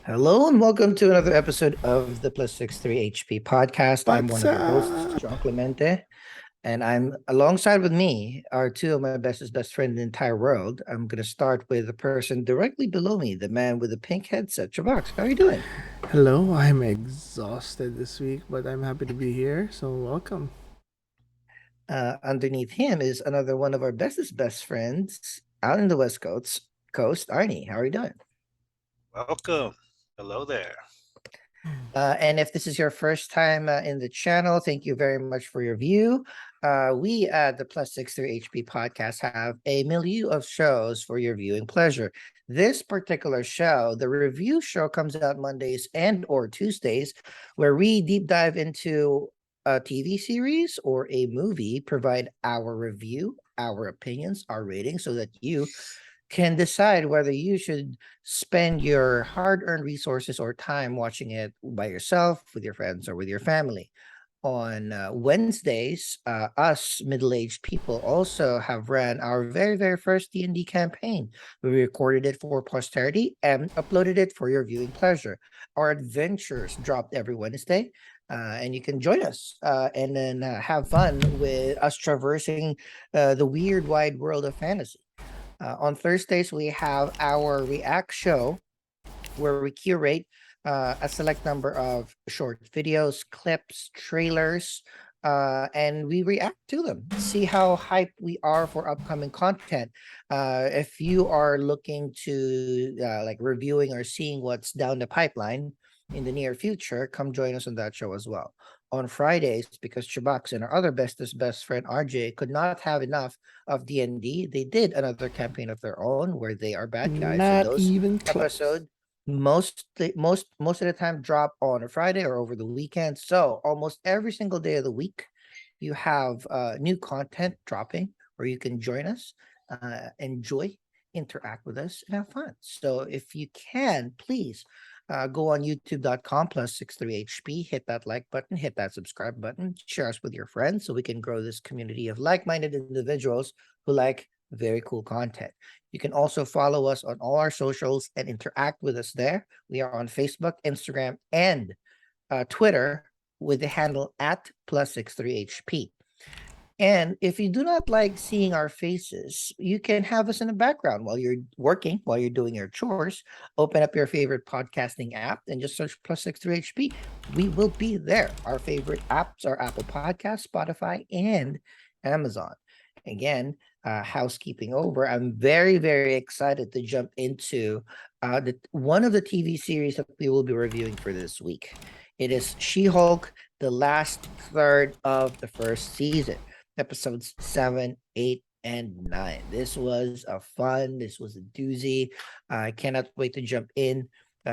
Hello and welcome to another episode of the Plus 63 HP podcast. I'm one What's of your hosts, up? John Clemente, and I'm alongside with me are two of my bestest best friend in the entire world. I'm going to start with the person directly below me, the man with the pink headset, Chubax. How are you doing? Hello, I'm exhausted this week, but I'm happy to be here, so welcome. Underneath him is another one of our bestest best friends out in the West Coast, Arnie. How are you doing? Welcome. Hello there. And if this is your first time in the channel, thank you very much for your view. We at the Plus 63 HP podcast have a milieu of shows for your viewing pleasure. This particular show, the review show, comes out Mondays and or Tuesdays, where we deep dive into a TV series or a movie, provide our review, our opinions, our ratings, so that you can decide whether you should spend your hard-earned resources or time watching it by yourself, with your friends, or with your family. On Wednesdays, us middle-aged people also have ran our very first D&D campaign. We recorded it for posterity and uploaded it for your viewing pleasure. Our adventures dropped every Wednesday, and you can join us and then have fun with us traversing the weird wide world of fantasy. On Thursdays, we have our React show where we curate a select number of short videos, clips, trailers, and we react to them. See how hyped we are for upcoming content. If you are looking to like reviewing or seeing what's down the pipeline in the near future, come join us on that show as well. On Fridays, because Chubax and our other bestest best friend RJ could not have enough of D&D, they did another campaign of their own where they are bad guys. So Not those even close. episodes most of the time drop on a Friday or over the weekend. So almost every single day of the week, you have new content dropping where you can join us, enjoy, interact with us, and have fun. So if you can, please go on youtube.com plus 63HP, hit that like button, hit that subscribe button, share us with your friends so we can grow this community of like-minded individuals who like very cool content. You can also follow us on all our socials and interact with us there. We are on Facebook, Instagram, and Twitter with the handle at plus 63HP. And if you do not like seeing our faces, you can have us in the background while you're working, while you're doing your chores. Open up your favorite podcasting app and just search plus 63HP. We will be there. Our favorite apps are Apple Podcasts, Spotify, and Amazon. Again, housekeeping over. I'm very excited to jump into one of the TV series that we will be reviewing for this week. It is She-Hulk, the last third of the first season, episodes 7, 8, and 9. This was this was a doozy. I cannot wait to jump in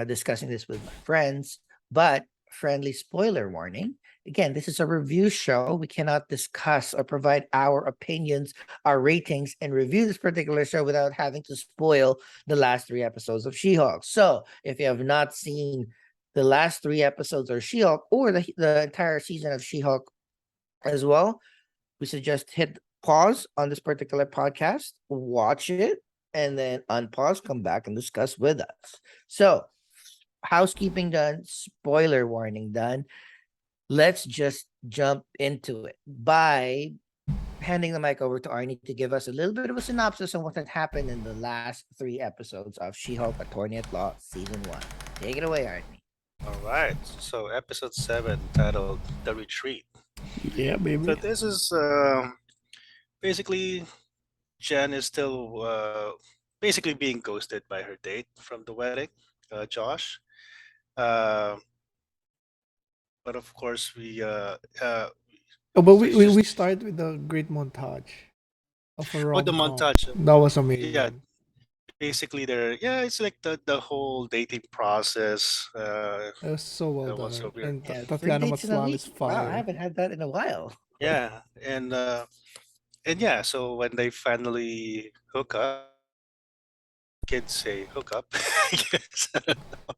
discussing this with my friends, but friendly spoiler warning. Again, this is a review show. We cannot discuss or provide our opinions, our ratings, and review this particular show without having to spoil the last 3 episodes of She-Hulk. So if you have not seen the last 3 episodes of She-Hulk or the entire season of She-Hulk as well, we suggest hit pause on this particular podcast, watch it, and then unpause, come back and discuss with us. So, housekeeping done, spoiler warning done. Let's just jump into it by handing the mic over to Arnie to give us a little bit of a synopsis on what had happened in the last 3 episodes of She-Hulk Attorney at Law Season 1. Take it away, Arnie. All right. So, episode 7, titled The Retreat. Yeah, baby. So, this is basically Jen is still basically being ghosted by her date from the wedding, Josh. Uh, but of course, Oh, but so we, it's we, just, we start with a great montage of a oh, the rom-com. montage. That was Yeah, amazing. basically, it's like the whole dating process. It was so well That was so done. weird. And Yeah, three Tatiana dates in a Maslany is week. Wow, I fire. haven't had that in a while. Yeah, and yeah, so when they finally hook up, kids say hook up, I guess. I don't know.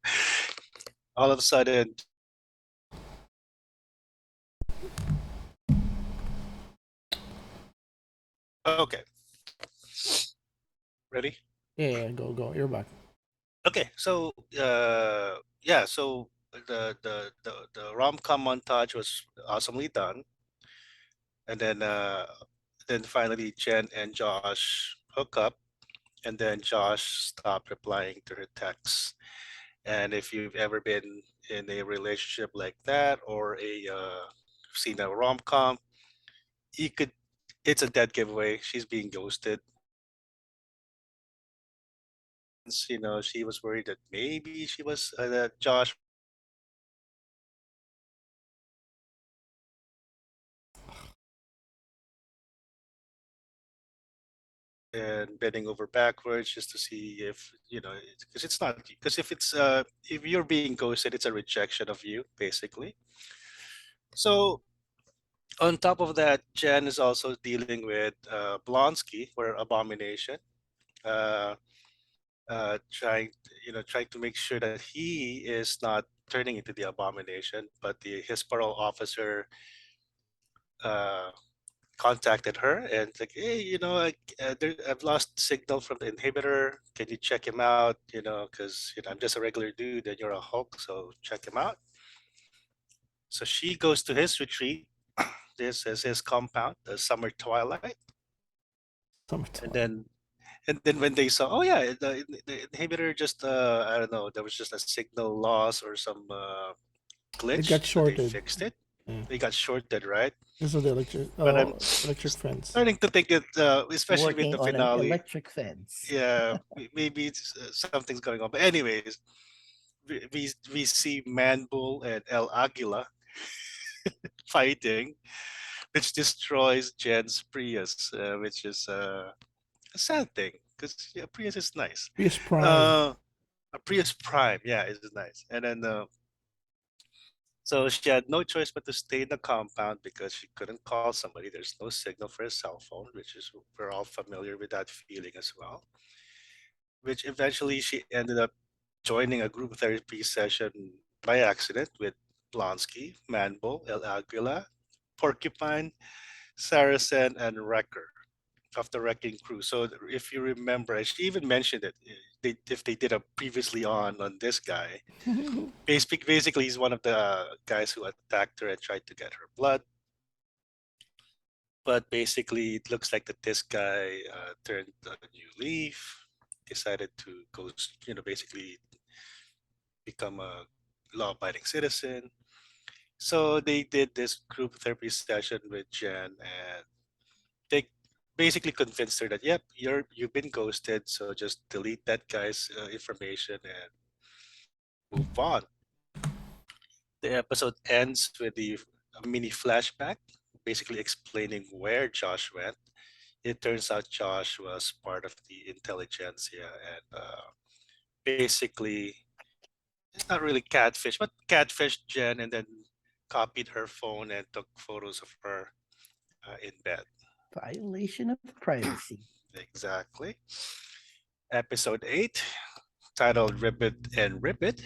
All of a sudden, okay, ready? Yeah, go. You're back. Okay, so yeah, so the rom-com montage was awesomely done, and then finally Jen and Josh hook up, and then Josh stopped replying to her texts. And if you've ever been in a relationship like that or seen a rom-com, you could it's a dead giveaway. She's being ghosted. She was worried that maybe she was that Josh and bending over backwards just to see if because it's not because if you're being ghosted, it's a rejection of you basically. So on top of that, Jen is also dealing with Blonsky or Abomination, uh, trying to make sure that he is not turning into the Abomination, but his parole officer uh, contacted her and it's like, hey, I've lost signal from the inhibitor. Can you check him out? Because I'm just a regular dude and you're a Hulk, so check him out. So she goes to his retreat. This is his compound, the Summer Twilight. And Summertime. then when they saw, oh yeah, the inhibitor just I don't know, there was just a signal loss or some It glitch, got so they shorted. fixed it. Yeah. They got shorted, right? Because of the But I'm electric fence. starting to think it, especially with Working the on an finale. electric fence. Yeah, maybe something's going on. But anyways, we see Man Bull and El Aguila fighting, which destroys Jen's Prius, which is a sad thing because yeah, Prius is nice. PS Prime. Uh, a Prius Prime, yeah, is nice. And then so she had no choice but to stay in the compound because she couldn't call somebody. There's no signal for a cell phone, which is we're all familiar with that feeling as well. Which eventually she ended up joining a group therapy session by accident with Blonsky, Manbo, El Aguila, Porcupine, Saracen, and Wrecker of the Wrecking Crew. So if you remember, she even mentioned it. If they did a previously on this guy, basically he's one of the guys who attacked her and tried to get her blood. But basically, it looks like that this guy turned a new leaf, decided to go, basically become a law-abiding citizen. So they did this group therapy session with Jen, and they basically convinced her that, yep, you've been ghosted, so just delete that guy's information and move on. The episode ends with a mini flashback, basically explaining where Josh went. It turns out Josh was part of the intelligentsia and basically it's not really catfish, but catfished Jen and then copied her phone and took photos of her in bed. Violation of privacy. Exactly. Episode 8, titled Rip It and Rip It.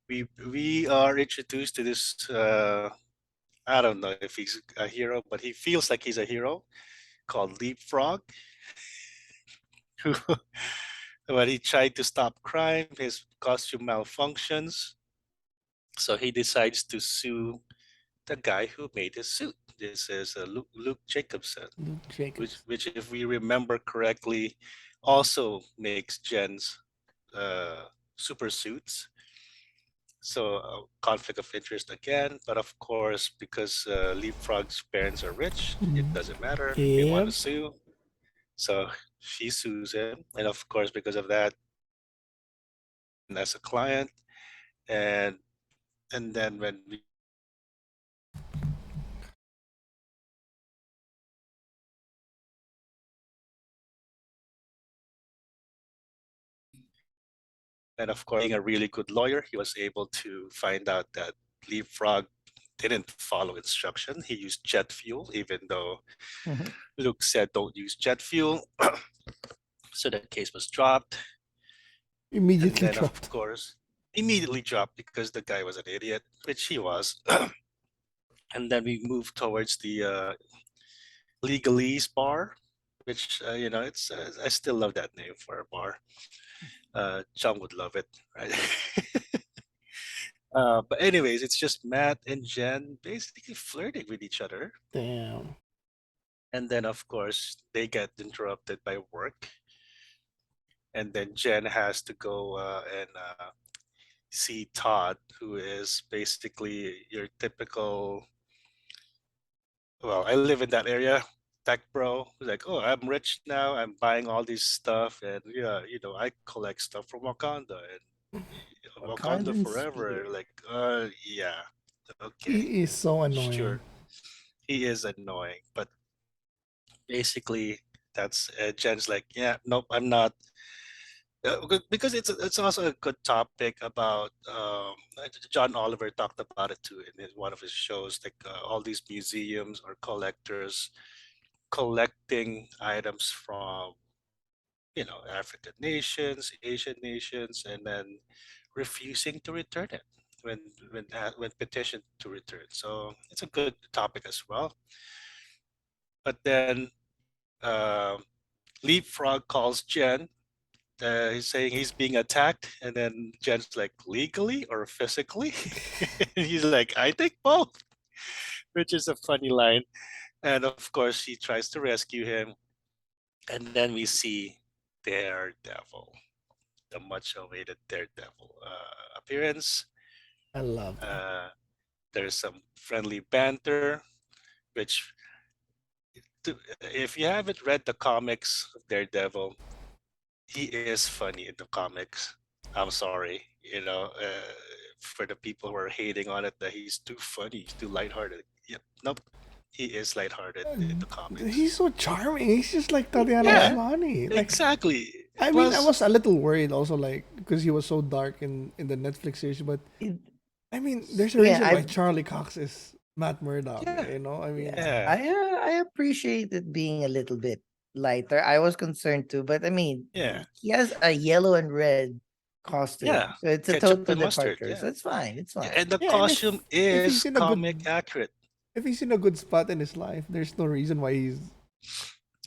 We are introduced to this. I don't know if he's a hero, but he feels like he's a hero called Leapfrog. Who, when he tried to stop crime, his costume malfunctions, so he decides to sue the guy who made his suit. This is Luke Jacobson, Luke Jacobs. which, if we remember correctly, also makes Jen's super suits. So conflict of interest again, but of course, because Leapfrog's parents are rich, it doesn't matter. They want to Yep. sue, so she sues him, and of course, because of that, as a client, and then when we and of course, being a really good lawyer, he was able to find out that Leapfrog didn't follow instruction. He used jet fuel, even though Mhm. Luke said don't use jet fuel. So the case was dropped. And Immediately then, of dropped. course, immediately dropped because the guy was an idiot, which he was. And then we moved towards the legalese bar, which, it's I still love that name for a bar. Jong would love it, right? But anyways, it's just Matt and Jen basically flirting with each other, Damn. and then of course they get interrupted by work, and then Jen has to go and see Todd, who is basically your typical. Well, I live in that area, tech bro. Who's like, oh, I'm rich now. I'm buying all this stuff, and yeah, I collect stuff from Wakanda and Wakanda Wakandan forever. spear. Like, yeah, okay, He is so sure. annoying. He is annoying, but basically, that's Jen's like, yeah, nope, I'm not. Because it's also a good topic about John Oliver talked about it too in one of his shows, like all these museums or collectors collecting items from African nations, Asian nations, and then refusing to return it when when petitioned to return. So it's a good topic as well. But then uh, Leapfrog calls Jen. He's saying he's being attacked, and then Jen's like, legally or physically? And he's like, I think both, which is a funny line. And of course, she tries to rescue him, and then we see Daredevil, the much-awaited Daredevil appearance. I love that. There's some friendly banter, which, if you haven't read the comics of Daredevil, he is funny in the comics. I'm sorry, for the people who are hating on it that he's too funny, he's too lighthearted. Yep, nope, he is lighthearted in the comics. He's so charming. He's just like Tatiana Yeah, Maslany. Like, exactly. I mean, I Plus, was a little worried also, like, because he was so dark in the Netflix series. But It- I mean, there's a yeah, reason why I Charlie Cox is Matt Murdock. yeah, You know, I mean, yeah, yeah, I appreciate it being a little bit lighter. I was concerned too, but I mean, yeah, he has a yellow and red costume, yeah. so it's a Ketchup total and mustard. departure. Yeah, So it's fine. It's yeah. fine. And the yeah. And costume if is he's in a comic good accurate. if he's in a good spot in his life, there's no reason why he's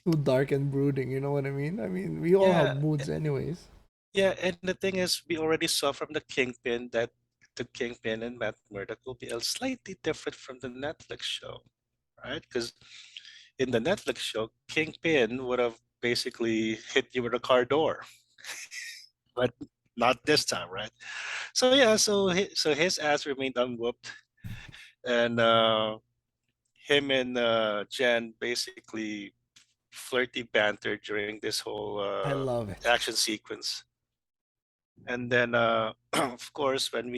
too dark and brooding. You know what I mean? I mean, we all have Yeah, moods, anyways. yeah. And the thing is, we already saw from the Kingpin that the Kingpin and Matt Murdock will be a slightly different from the Netflix show, right? Because in the Netflix show, Kingpin would have basically hit you with a car door, but not this time, right? So yeah, so his ass remained unwhooped, and him and Jen basically flirty banter during this whole I love it. action sequence. And then, of course, when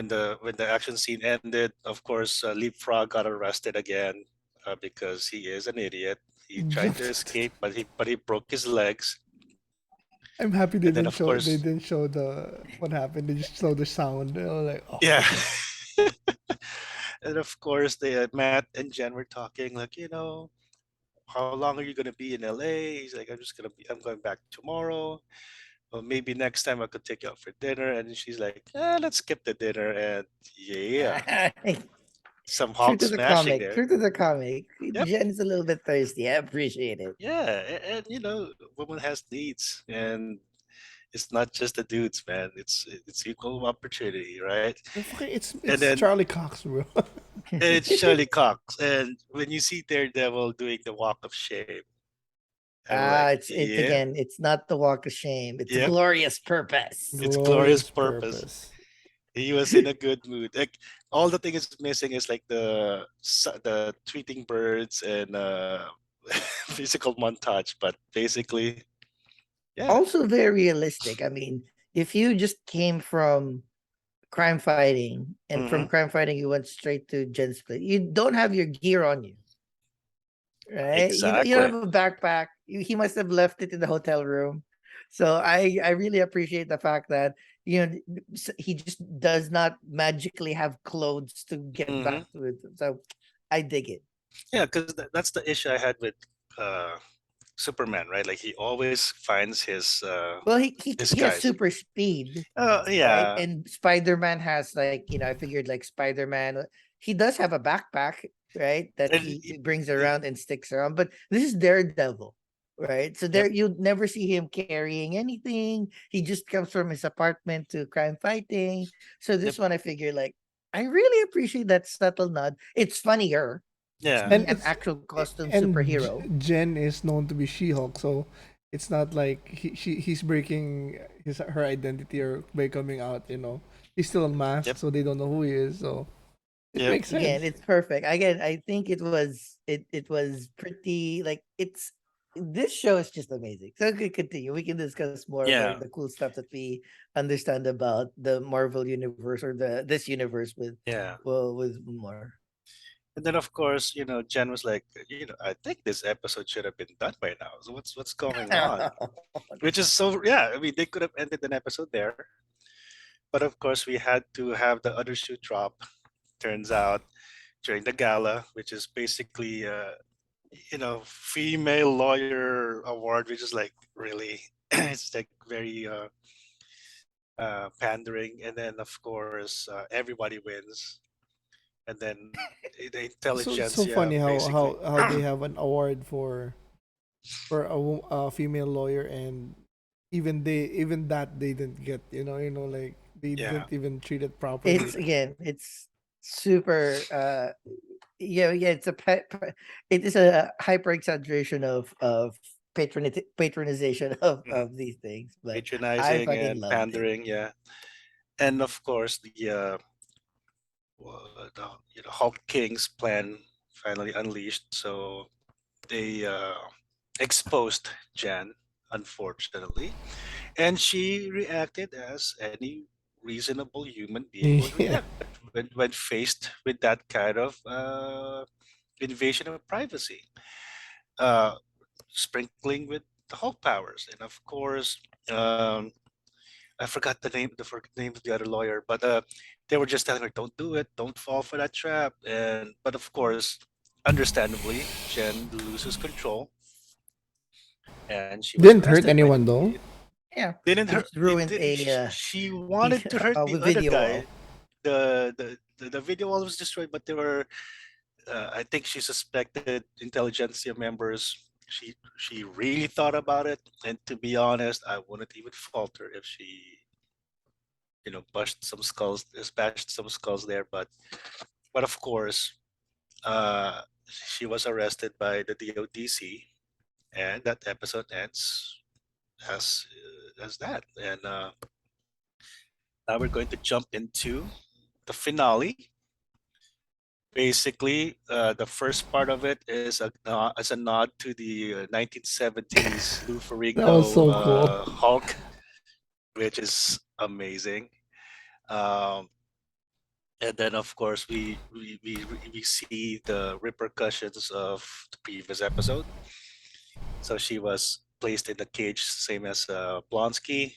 the action scene ended, of course, Leapfrog got arrested again because he is an idiot. He tried to escape, but he broke his legs. I'm happy And then, of they course, didn't show the what happened. They just showed the sound. They were like, oh, yeah. And of course, Matt and Jen were talking like, how long are you gonna be in LA? He's like, I'm going back tomorrow. Well, maybe next time I could take you out for dinner. And she's like, let's skip the dinner. And yeah, some True hog to the smashing comic. there. True to the comic. Yep. Jen is a little bit thirsty. I appreciate it. Yeah. And, woman has needs. And it's not just the dudes, man. It's equal opportunity, right? And it's then Charlie Cox, bro. it's Charlie Cox. And when you see Daredevil doing the walk of shame, I'm like, It's yeah, again, it's not the walk of shame. It's yep, glorious purpose. it's glorious Glorious purpose. purpose. He was in a good mood. Like all the thing is missing is like the tweeting birds and physical montage, but basically, yeah. Also very realistic. I mean, if you just came from crime fighting and Hmm. from crime fighting you went straight to Gen Split, you don't have your gear on you, right? You don't Exactly. have a backpack. He must have left it in the hotel room. So I really appreciate the fact that he just does not magically have clothes to get Hmm. back to it. So I dig it. Yeah, because that's the issue I had with uh, Superman, right? Like he always finds Well, he has guys. super speed, Oh right? yeah, And Spider-Man has, like, I figured like Spider-Man, he does have a backpack, right? That and he brings around and sticks around. But this is Daredevil. right? So Yep. there you'd never see him carrying anything. He just comes from his apartment to crime fighting. So Yep. this one I figure like I really appreciate that subtle nod. It's funnier Yeah. seeing And an it's actual costume and superhero. Jen is known to be She-Hulk, so it's not like he's breaking her identity or by coming out. He's still Yep. unmasked, so they don't know who he is. So it Yep. makes Again, sense. it's perfect. Again, I think it was pretty like it's this show is just amazing. So we can continue. We can discuss more about Yeah. the cool stuff that we understand about the Marvel universe or the this universe Yeah. with more. And then of course, Jen was like, I think this episode should have been done by now. So what's going on? Which is so yeah. I mean, they could have ended an episode there, but of course, we had to have the other shoe drop. Turns out during the gala, which is basically female lawyer award, which is like really it's like very pandering, and then of course everybody wins, and then the So it's so intelligentsia funny how basically. they have an award for a female lawyer, and even that they didn't get. Like they Yeah. didn't even treat it It's properly. again, it's super yeah, it's it is a hyper exaggeration of patronization Mhm. of these things, but I Patronizing fucking and loved it. pandering, yeah. And of course the Hulk King's plan finally unleashed. So they exposed Jan, unfortunately, and she reacted as any reasonable human being would Yeah. react when faced with that kind of invasion of privacy, uh, sprinkling with the Hulk powers, and of course. I forgot the name of the other lawyer, but they were just telling her, "Don't do it, don't fall for that trap." And but of course, understandably, Jen loses control, and she was Didn't hurt arrested by the anyone though. Yeah, didn't it her just it ruined did a she wanted to hurt the with other video guy. wall. The video wall was destroyed, but there were I think she suspected intelligentsia members. She really thought about it, and to be honest, I wouldn't even falter if she bashed some skulls there. But of course, uh, she was arrested by the DODC, and that episode ends as that. And now we're going to jump into the finale. Basically, the first part of it is as a nod to the 1970s Lou That was Ferrigno so cool. Hulk, which is amazing. Um, and then of course we see the repercussions of the previous episode. So she was placed in the cage, same as Blonsky.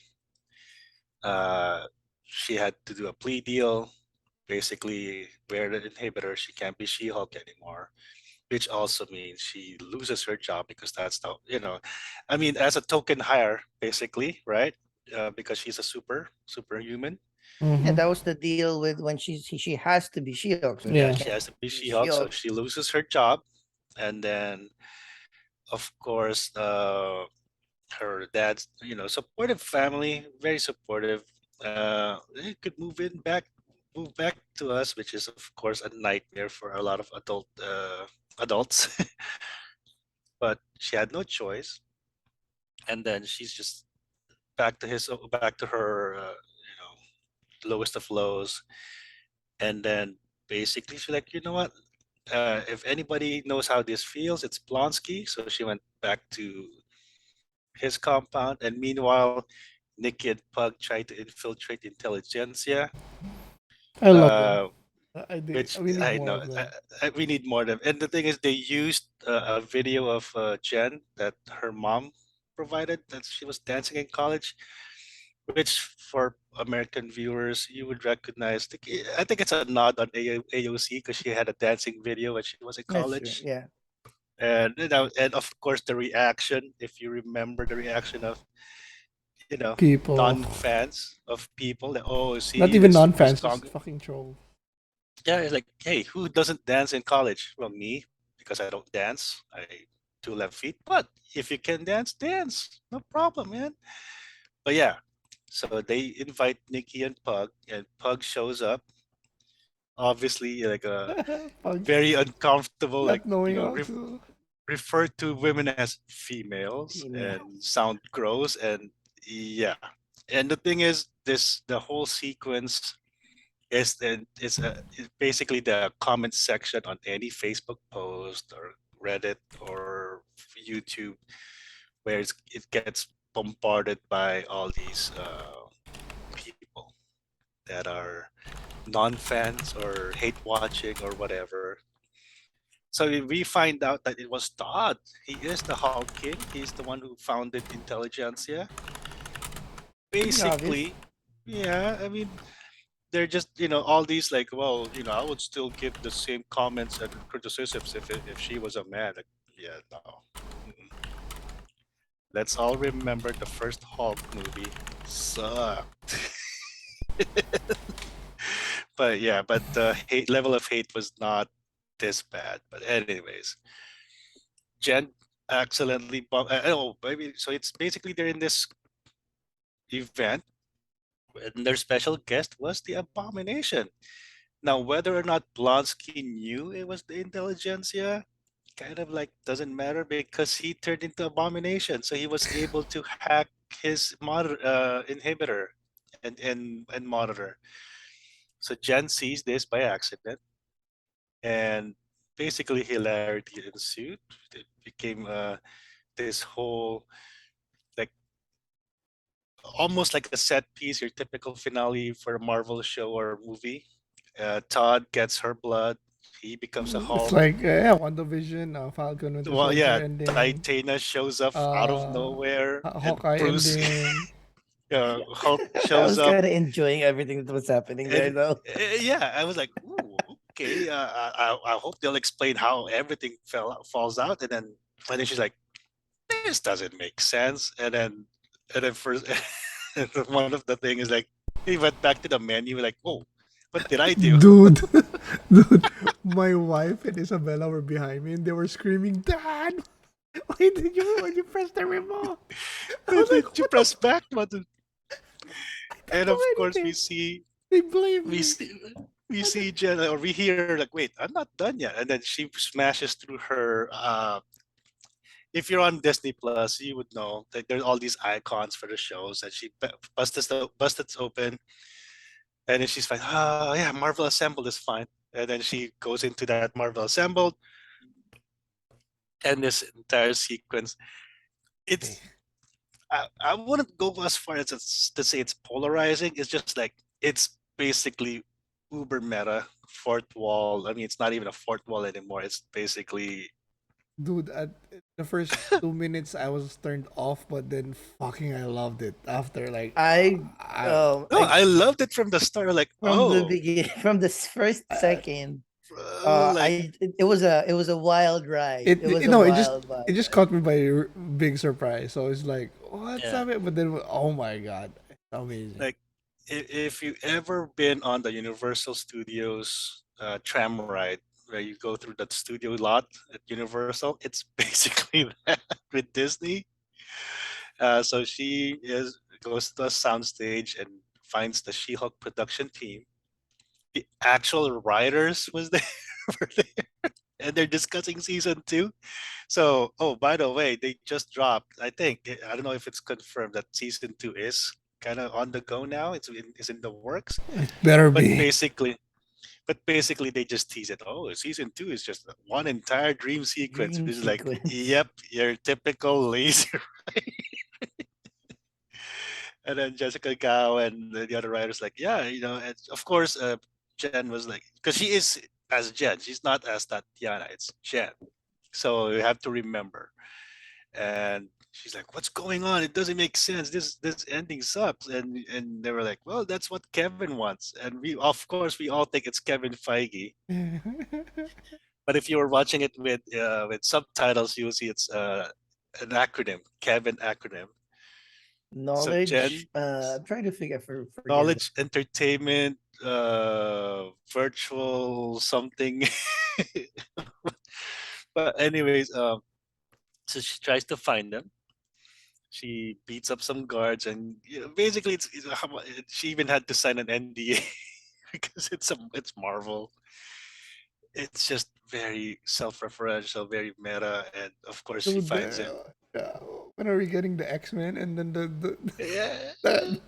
uh, she had to do a plea deal, basically wear the inhibitor. She can't be She-Hulk anymore, which also means she loses her job, because that's the I mean, as a token hire, basically, right? Because she's a superhuman. Yeah, Mm-hmm. that was the deal with when she has to be She-Hulk, so she Yeah, Yeah. she can't has to be be She-Hulk, so She-Hulk. she loses her job. And then of course, her dad's supportive family, very supportive. They could move back to us, which is of course a nightmare for a lot of adults. But she had no choice, and then she's just back to her lowest of lows. And then basically she's like, you know what, if anybody knows how this feels, it's Blonsky. So she went back to his compound, and meanwhile, Nikki and Pug tried to infiltrate intelligentsia, I love them. uh, I do. which We need I more know of them. we need more of them. And the thing is, they used a video of Jen that her mom provided, that she was dancing in college, which for American viewers you would recognize. I think it's a nod on AOC, because she had a dancing video when she was in That's true. college. Yeah. And of course the reaction, if you remember the reaction of you know People, non-fans of people that, oh, not see, even this super non-fans, strong. just fucking trolls. Yeah, it's like, hey, who doesn't dance in college? Well, me, because I don't dance. two left feet. But if you can dance, dance. No problem, man. But yeah, so they invite Nikki and Pug shows up. Obviously, like a Pug very uncomfortable, like not knowing how to. refer to women as females Female. and sound gross. And yeah, and the thing is, the whole sequence is basically the comment section on any Facebook post or Reddit or YouTube, where it gets bombarded by all these people that are non-fans or hate watching or whatever. So we find out that it was Todd. He is the Hulk King. He's the one who founded Intelligentsia. Pretty obvious. Basically, yeah. I mean, they're just all these like, well, I would still give the same comments and criticisms if she was a man. Like, yeah, no. Mm-mm. Let's all remember the first Hulk movie sucked. But yeah, but the level of hate was not this bad. But anyways, Jen accidentally oh, maybe so it's basically they're in this event and their special guest was the Abomination. Now, whether or not Blonsky knew it was the Intelligentsia kind of like doesn't matter because he turned into Abomination, so he was able to hack his inhibitor and monitor. So Jen sees this by accident, and basically hilarity ensued. It became this whole like almost like a set piece, your typical finale for a Marvel show or movie. Todd gets her blood. He becomes a It's Hulk. like yeah, WandaVision, Falcon Winter Well, Soldier yeah, ending, Titania shows up out of nowhere, and Hawkeye Bruce, ending. Hulk I shows was up, kind of enjoying everything that was happening there, and though. yeah, I was like, ooh, okay. I hope they'll explain how everything falls out, and then she's like, this doesn't make sense, and then first, and then one of the thing is like, he went back to the menu, like, oh, what did I do? Dude, dude, my wife and Isabella were behind me and they were screaming, "Dad, why did you press the remote?" I was like, Did you "What the press back button? I And don't of know course, anything." They blamed we me. see we see Jen, or we hear her like, wait, I'm not done yet, and then she smashes through her. If you're on Disney Plus, you would know that there's all these icons for the shows, and she busted open, and then she's fine. Oh yeah, Marvel Assembled is fine, and then she goes into that Marvel Assembled, and this entire sequence, it's I wouldn't go as far as to say it's polarizing. It's just like it's basically uber meta fourth wall. I mean, it's not even a fourth wall anymore. It's basically Dude, at the first 2 minutes I was turned off, but then fucking I loved it after like no. I loved it from the start. Like, from the oh, beginning, from the first I second, like it was a wild ride. it, It was it a no it wild just ride. caught me by big surprise. So it's like what's yeah, up it? But then oh my god, it's amazing. like if you ever been on the Universal Studios tram ride where you go through that studio lot at Universal, it's basically that with Disney. So she goes to a soundstage and finds the She-Hulk production team. The actual writers were there, and they're discussing season two. So, oh, by the way, they just dropped. I don't know if it's confirmed that season two is kind of on the go now. It's in the works. It better But be. basically, they just tease it. Oh, season two is just one entire dream sequence. Dream It's like, sequence. yep, your typical laser. And then Jessica Gao and the other writers like, yeah, and of course, Jen was like, because she is as Jen, she's not as Tatiana, it's Jen. So you have to remember. And she's like, what's going on? It doesn't make sense. This ending sucks. And they were like, well, that's what Kevin wants. And we, of course, we all think it's Kevin Feige. But if you were watching it with subtitles, you'll see it's an acronym, Kevin acronym. So Jen, Knowledge. I'm trying to forget it. knowledge, entertainment, virtual something. But anyways, So she tries to find them. She beats up some guards, and basically, she even had to sign an NDA because it's Marvel. It's just very self-referential, very meta, and of course she Dude, finds him. when are we getting the X-Men and then Yeah, the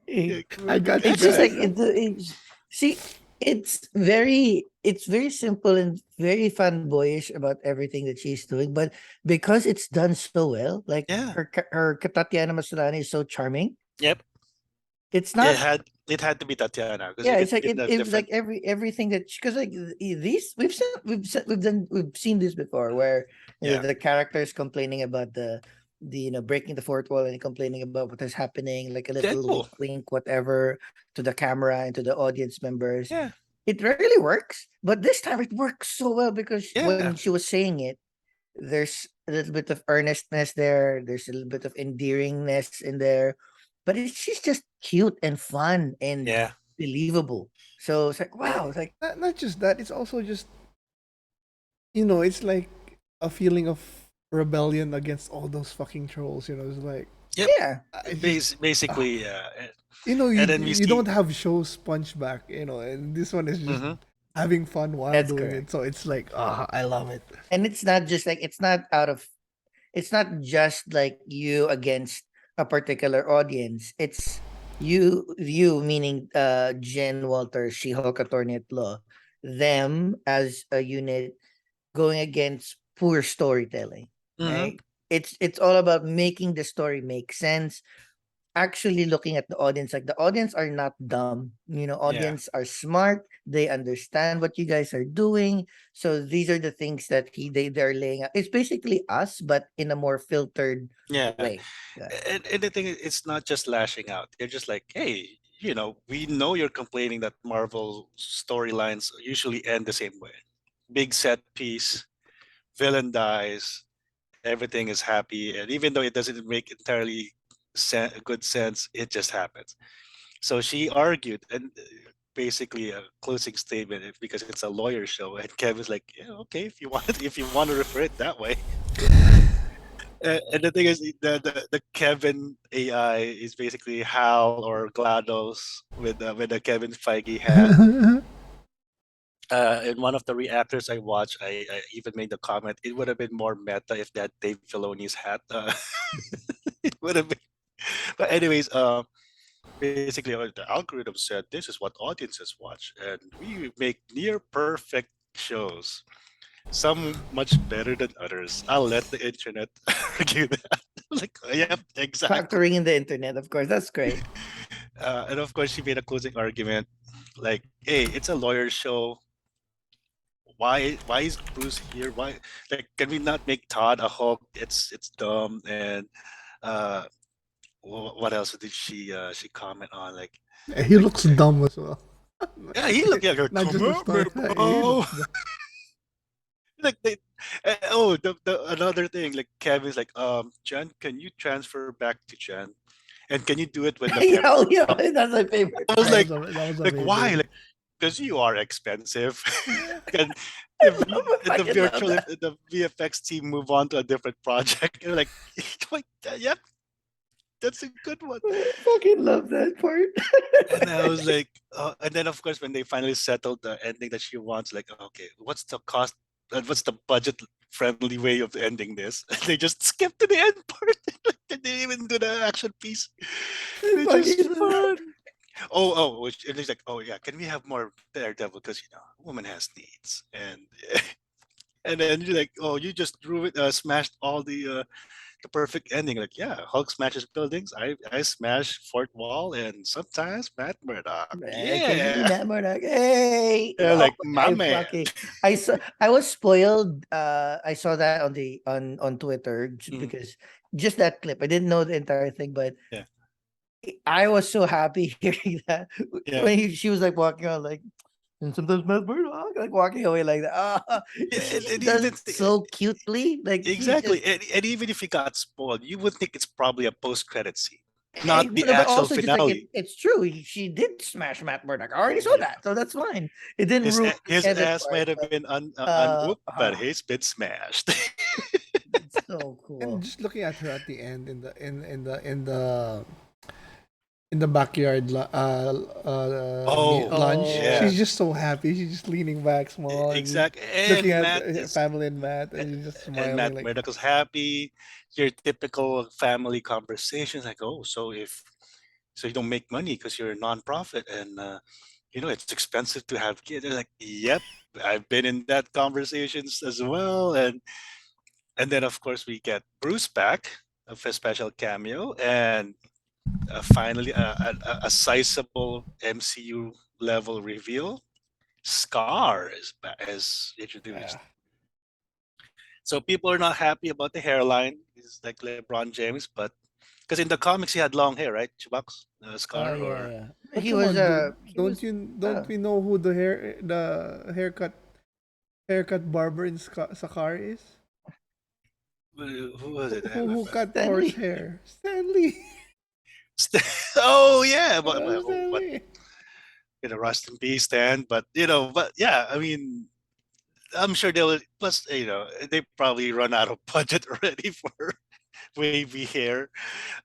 Eh, I got you It's just guys. like see, it's very simple and very fanboyish about everything that she's doing, but because it's done so well, like yeah, her Tatiana Maslany is so charming. yep. It's It not. had to be Tatiana because you Yeah, could it's like get a it was like different. everything that because like these we've seen this before where Yeah, the characters complaining about the breaking the fourth wall and complaining about what is happening, like a little Deadpool. wink whatever to the camera and to the audience members. Yeah, It rarely works, but this time it works so well because yeah, when she was saying it, there's a little bit of earnestness there. There's a little bit of endearingness in there, but she's just cute and fun and yeah, believable. So it's like And wow, it's like not just that, it's also just it's like a feeling of rebellion against all those fucking trolls. It's like yep. yeah, I just ah, Basically, yeah. you And then we you don't see. have shows punchback, and this one is just Hmm. having fun while that's doing it. correct. So it's like I love it. And it's not just like it's not just like you against a particular audience. It's you meaning Jen Walters, She-Hulk attorney at law, them as a unit going against poor storytelling, Hmm. right? It's all about making the story make sense, actually looking at the audience. Like the audience are not dumb, Yeah, audience are smart, they understand what you guys are doing. So these are the things that they're laying out. It's basically us but in a more filtered yeah. way. Yeah. And the thing is, it's not just lashing out. They're just like, hey, we know you're complaining that Marvel storylines usually end the same way. Big set piece, villain dies, everything is happy, and even though it doesn't make entirely good sense, it just happens. So she argued, and basically a closing statement because it's a lawyer show, and Kevin's like, yeah, okay, if you want, if you want to refer it that way. And the thing is, the Kevin AI is basically Hal or GLaDOS with a Kevin Feige hat. In one of the reactors I watched, I even made the comment, it would have been more meta if that Dave Filoni's hat. It would have been. But anyways, basically, the algorithm said this is what audiences watch, and we make near perfect shows. Some much better than others. I'll let the internet argue that. Like, yep, exactly. Factoring in the internet, of course, that's great. And of course, she made a closing argument, like, "Hey, it's a lawyer show. Why is Bruce here? Why, like, can we not make Todd a Hulk? It's dumb." And uh, what else did she comment on? He Like, looks dumb as well. yeah, he looked like a Not just the story. commitment, He bro. looks dumb. Like oh, the another thing, like Kevin's like, Jen, can you transfer back to Jen, and can you do it when the camera? Yeah, that's my favorite I was part. That was like, why? amazing. Like, because you are expensive. And I the fucking love that. the VFX team move on to a different project. And like, like, yep, that's a good one. I fucking love that part. And I was like, and then of course when they finally settled the ending that she wants, like, okay, what's the cost? What's the budget friendly way of ending this? They just skipped to the end part. They didn't even do the action piece, I which is fucking love fun. Which and he's like, oh yeah, can we have more Daredevil? Because a woman has needs, and and then you're like, oh, you just smashed all the perfect ending. Like, yeah, Hulk smashes buildings. I smash Fort Wall, and sometimes Matt Murdock. Can you be Yeah, Matt Murdock? Hey, yeah, like my I man. fucking I was spoiled. I saw that on the on Twitter Mhm. because just that clip. I didn't know the entire thing, but Yeah, I was so happy hearing that yeah, when she was like walking on like and sometimes Matt Murdock like walking away like that. yeah. She And does even it so cutely. Like she just exactly, and even if you got spoiled, you would think it's probably a post-credit scene, not the but actual also just like finale. it's true. She did smash Matt Murdock. I already saw Yeah. that, so that's fine. It didn't ruin the His Kevin ass part, might have but been unwhooped, but ah, he's been smashed. it's so cool. just looking at her at the end in the backyard Oh, lunch, yeah, she's Oh, just so happy. She's just leaning back, small, and she's exactly. looking And at Matt her is family and Matt, and a- she's just and smiling Matt like, Murdock is happy. Your typical family conversations like, oh, so you don't make money because you're a nonprofit, and it's expensive to have kids. They're like, yep, I've been in that conversations as well, and then of course we get Bruce back of a special cameo, and finally a sizable MCU level reveal. Scar is yeah. introduced. So people are not happy about the hairline. He's like LeBron James, but because in the comics he had long hair, right? Chubax, Scar, Yeah, or yeah. But he come was on, dude, he was don't we know who the haircut barber in Sakar is? who was it? Who cut Thor's Stanley. hair? Stanley. Oh yeah, but Stanley. rest in peace, Stan. But yeah, I mean, I'm sure they'll plus they probably run out of budget already for wavy hair.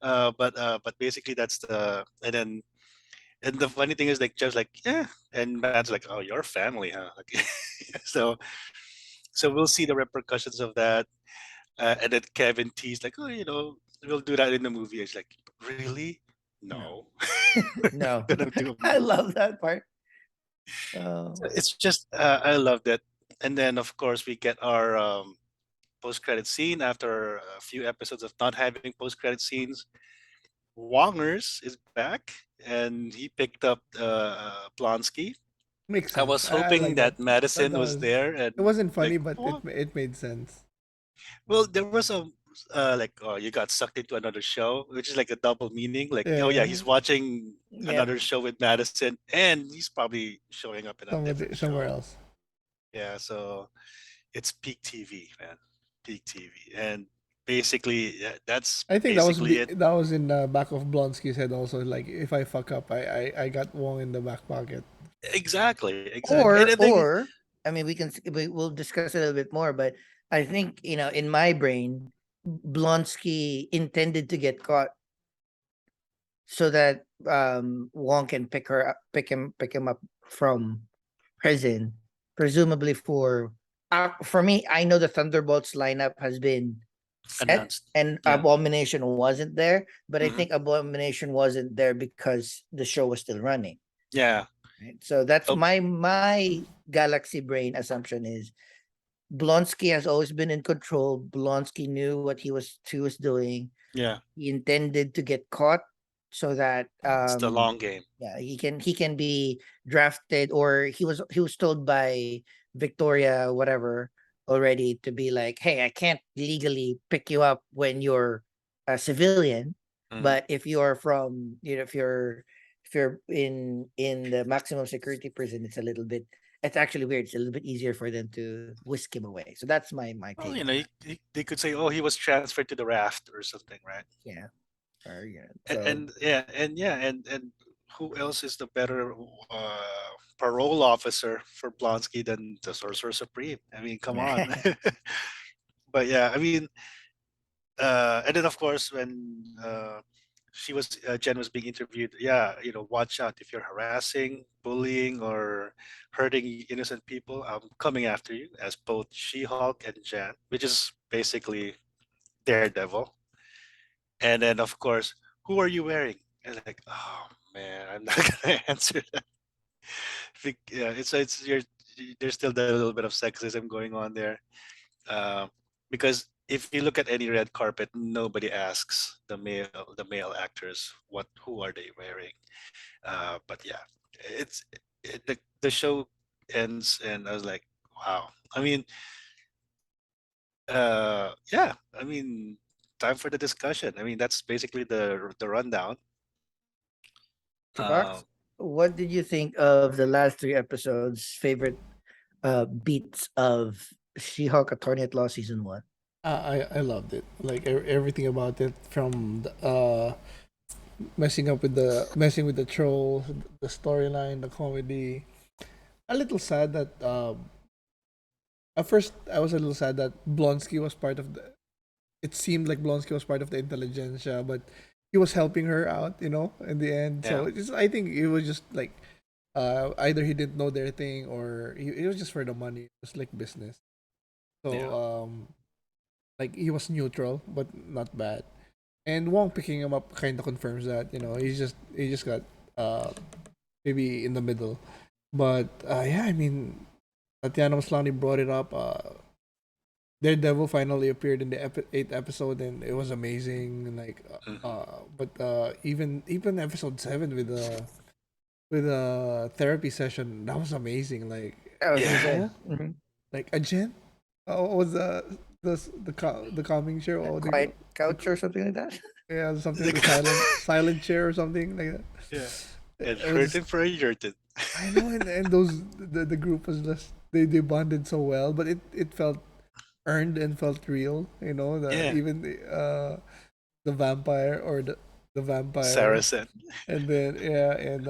But basically that's the and the funny thing is like just like yeah, and Matt's like, oh, your family, huh? Like, so so we'll see the repercussions of that. And then Kevin T's like, oh, we'll do that in the movie. It's like, really? No. No, No. gonna do a I movie. love that part. Oh, It's just I loved it. And then of course we get our post-credit scene after a few episodes of not having post-credit scenes. Wongers is back, and he picked up Blonsky. Makes I sense. was I hoping like that. that Madison That was was there, it and wasn't like funny, but what? it made sense. Well, there was a like, oh, you got sucked into another show, which is like a double meaning. Like, oh yeah, Yeah, he's watching yep. another show with Madison, and he's probably showing up in a different somewhere show. else. Yeah, so it's peak TV, man, peak TV, and basically that's I think basically it. that was in the back of Blonsky's head also. Like, if I fuck up, I got Wong in the back pocket. Exactly, exactly. And Or I think I mean we'll discuss it a little bit more, but I think, in my brain, Blonsky intended to get caught so that Wong can pick him up from prison, presumably for me. I know the Thunderbolts lineup has been set announced. and Yeah. Abomination wasn't there, but I Hmm. think Abomination wasn't there because the show was still running. Yeah. Right? So that's Oh, my galaxy brain assumption is Blonsky has always been in control. Blonsky knew what he was doing. yeah. He intended to get caught so that It's the long game. yeah, he can be drafted, or he was told by Victoria whatever already to be like, hey, I can't legally pick you up when you're a civilian, Mhm. but if you're from if you're in the maximum security prison, it's actually weird. It's a little bit easier for them to whisk him away. So that's my Well, take on that. they could say, oh, he was transferred to the raft or something, right? Yeah. Or, yeah. And, So and yeah, and who else is the better parole officer for Blonsky than the Sorcerer Supreme? I mean, come on. But yeah, I mean, and then of course when Jen was being interviewed, yeah, watch out if you're harassing, bullying, or hurting innocent people. I'm coming after you as both She-Hulk and Jan, which is basically Daredevil. And then of course, who are you wearing? And like, oh man, I'm not gonna answer that. Yeah, it's there's still a little bit of sexism going on there. Uh, because if you look at any red carpet, nobody asks the male actors who are they wearing. But yeah, the show ends, and I was like, wow. I mean, yeah. I mean, time for the discussion. I mean, that's basically the rundown. Chubax, Uh, what did you think of the last three episodes? Favorite beats of She-Hulk Attorney at Law season one? I loved it. Like, everything about it, from messing with the trolls, the storyline, the comedy. A little sad that at first I was a little sad that Blonsky was part of it seemed like Blonsky was part of the intelligentsia, but he was helping her out, in the end. So Yeah. I think it was just like either he didn't know their thing or it was just for the money. It was like business. So Yeah. like he was neutral but not bad. And Wong picking him up kind of confirms that he just got uh maybe in the middle. But yeah, I mean, Tatiana Maslany brought it up. Daredevil finally appeared in the eighth episode, and it was amazing. And like, Mhm. but even episode 7 with a therapy session, that was amazing. Like, That was Yeah. insane. like a Jen. What was the calming chair? A What do you quiet call couch or something like that. yeah, something Like, the silent chair or something like that. yeah. And It was hurting for a yurtin. I know, and those the group was just they bonded so well, but it felt earned and felt real. The Yeah. even the vampire or the vampire, Saracen. and then yeah, and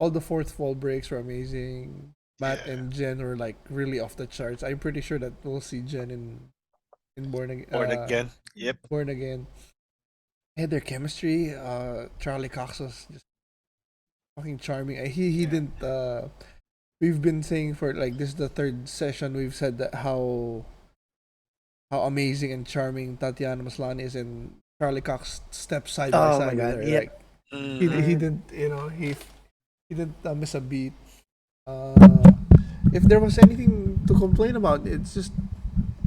all the fourth wall breaks were amazing. Matt Yeah. and Jen were like really off the charts. I'm pretty sure that we'll see Jen in Born again. Yep. Born Again. Yeah, their chemistry. Charlie Cox was just fucking charming. He Yeah. didn't. We've been saying for like this is the third session we've said that how amazing and charming Tatiana Maslany is, and Charlie Cox steps side by Oh my side with god. her. Yeah. Like he Hmm. didn't he didn't miss a beat. Uh, if there was anything to complain about, it's just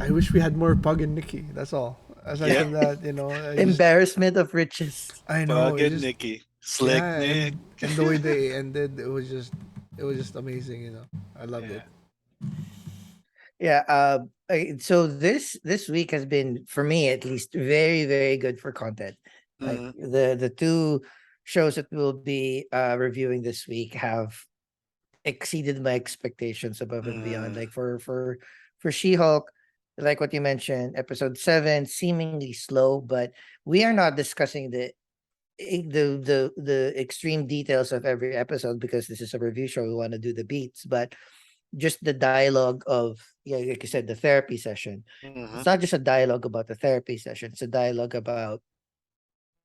I wish we had more Pug and Nikki. That's all. Aside Yep. from that, Embarrassment of riches. I know Bug it and just Nikki. Slick yeah, Nick. and the way they ended, it was just amazing. I loved it. Yeah. Yeah. So this week has been, for me at least, very very good for content. Like Hmm. the two shows that we'll be reviewing this week have exceeded my expectations above and beyond. Mm. Like for She-Hulk, like what you mentioned, episode 7 seemingly slow, but we are not discussing the extreme details of every episode because this is a review show. We want to do the beats, but just the dialogue of, yeah, like you said, the therapy session. Hmm. It's not just a dialogue about the therapy session. It's a dialogue about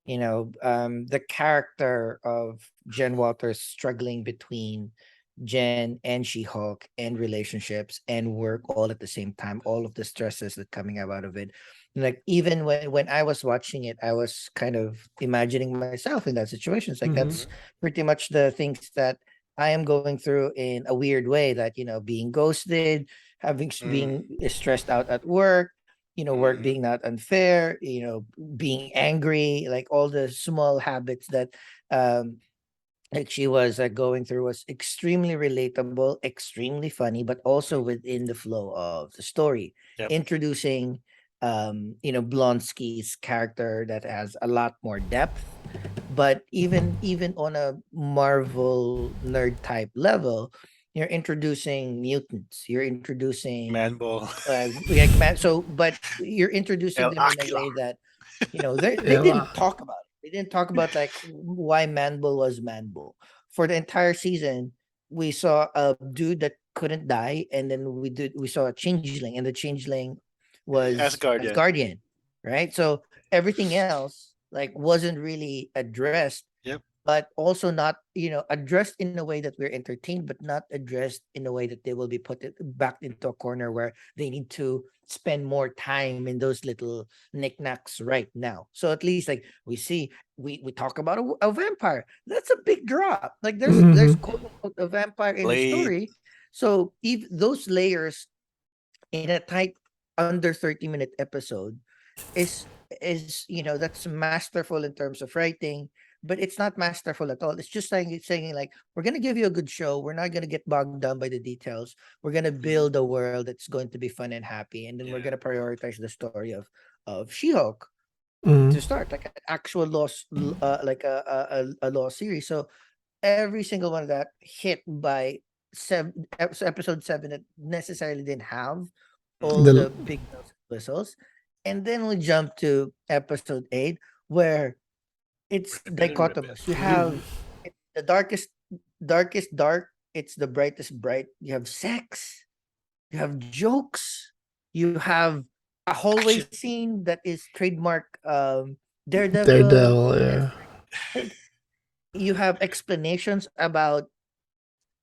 the character of Jen Walters struggling between Jen and She-Hulk and relationships and work all at the same time, all of the stresses that coming out of it. Like even when I was watching it, I was kind of imagining myself in that situation. It's like Mm-hmm. that's pretty much the things that I am going through in a weird way, that being ghosted, being stressed out at work, work Hmm. being not unfair, being angry, like all the small habits that um like she was going through was extremely relatable, extremely funny, but also within the flow of the story, Yep. introducing Blonsky's character that has a lot more depth. But even on a Marvel nerd type level, you're introducing mutants, you're introducing Man Ball. like man. So but you're introducing El them in a Aquila. way that they Yeah. didn't talk about it. They didn't talk about like why Manbull was Manbull. For the entire season, we saw a dude that couldn't die, and then we saw a changeling, and the changeling was Asgardian. Asgardian, right? So everything else like wasn't really addressed, Yep. but also not addressed in a way that we're entertained, but not addressed in a way that they will be back into a corner where they need to spend more time in those little knickknacks right now. So at least like we talk about a vampire. That's a big drop. Like there's Mm-hmm. quote unquote a vampire in the Blade. story. So if those layers in a tight under 30-minute episode is that's masterful in terms of writing, but it's not masterful at all. It's just saying like we're gonna give you a good show. We're not gonna get bogged down by the details. We're gonna Mhm. build a world that's going to be fun and happy, and then we're Yeah. gonna prioritize the story of She-Hulk Mm-hmm. to start, like an actual like a law series. So every single one of that hit by episode 7 that necessarily didn't have all Mhm. the The big bells and whistles. And then we jump to episode 8, where it's Ribbon and ribbon. dichotomous. You have the darkest dark, it's the brightest bright. You have sex, you have jokes, you have a hallway Actually, scene that is trademark Daredevil. Daredevil, Yes, yeah. like you have explanations about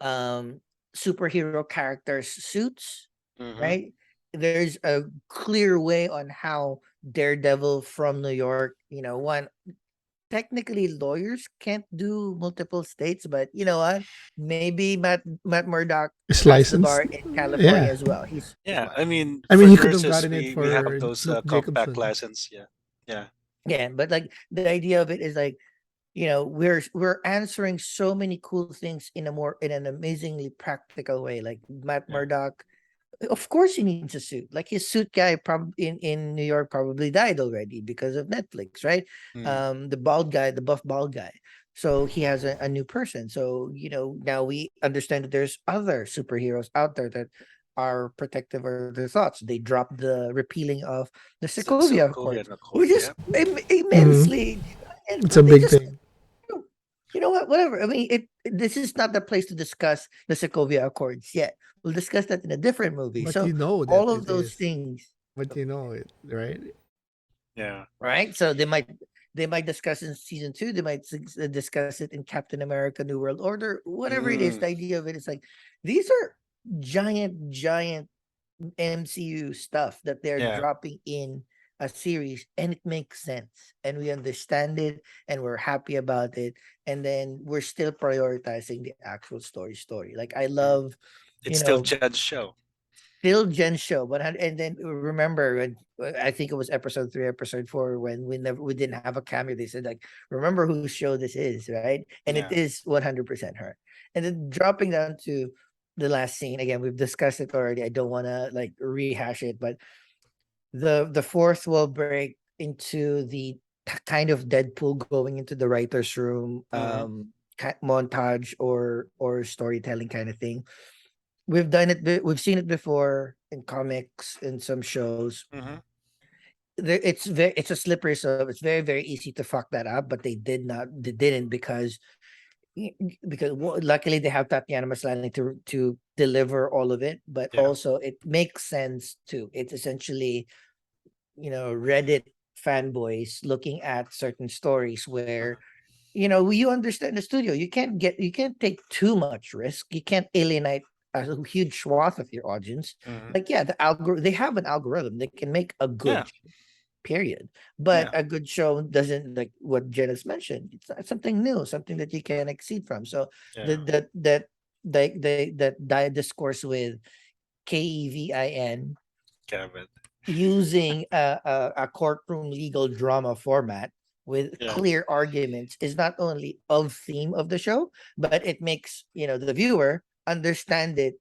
um superhero characters' suits, hmm right? There's a clear way on how Daredevil from New York, one technically lawyers can't do multiple states, but you know what? Maybe Matt Murdock It's passed the licensed. bar in California Yeah. as well. He's yeah, I mean, I for mean, he could have nurses, gotten it we have for those Luke compact Jacobson. license. Yeah, yeah, yeah, but like the idea of it is like we're answering so many cool things in an amazingly practical way. Like Matt yeah. Murdock, of course he needs a suit. Like his suit guy in New York probably died already because of Netflix, right? Mm. The bald guy, the buff bald guy. So he has a new person. So now we understand that there's other superheroes out there that are protective of their thoughts. They dropped the repealing of the So Sokovia Korea Accords, and which Accord. is Yeah, Hmm. immensely, It's a but they big just thing. you know what? Whatever. I mean, this is not the place to discuss the Sokovia Accords yet. We'll discuss that in a different movie. But So you know all that of it those is. things, But you know it, right? yeah, right? So they might discuss in season two. They might discuss it in Captain America: New World Order. Whatever it is, mm. the idea of it is like these are giant MCU stuff that they're Yeah. dropping in a series, and it makes sense and we understand it and we're happy about it, and then we're still prioritizing the actual story. Like I Mm. love, It's you still know Jed's show. still Gen show, but and then remember when I think it was episode 3, episode 4, when we didn't have a cameo. They said like, remember whose show this is, right? And it Yeah. is 100% her. And then dropping down to the last scene again, we've discussed it already. I don't want to like rehash it, but the fourth will break into the kind of Deadpool going into the writer's room hmm montage or storytelling kind of thing. We've seen it before in comics, in some shows. hmm It's a slippery slope. It's very easy to fuck that up, but they didn't because luckily they have Tatiana Maslany to deliver all of it, but Yeah. also it makes sense too. It's essentially Reddit fanboys looking at certain stories where hmm you understand the studio. You can't take too much risk. You can't alienate a huge swath of your audience. hmm Like, yeah, they have an algorithm. They can make a Yeah. good period, but Yeah. a good show doesn't, like what Janice mentioned. It's not something new, something that you can exceed from. So the Yeah. that discourse with KEVIN Kevin. using a courtroom legal drama format with Yeah. clear arguments is not only of theme of the show, but it makes the viewer understand it.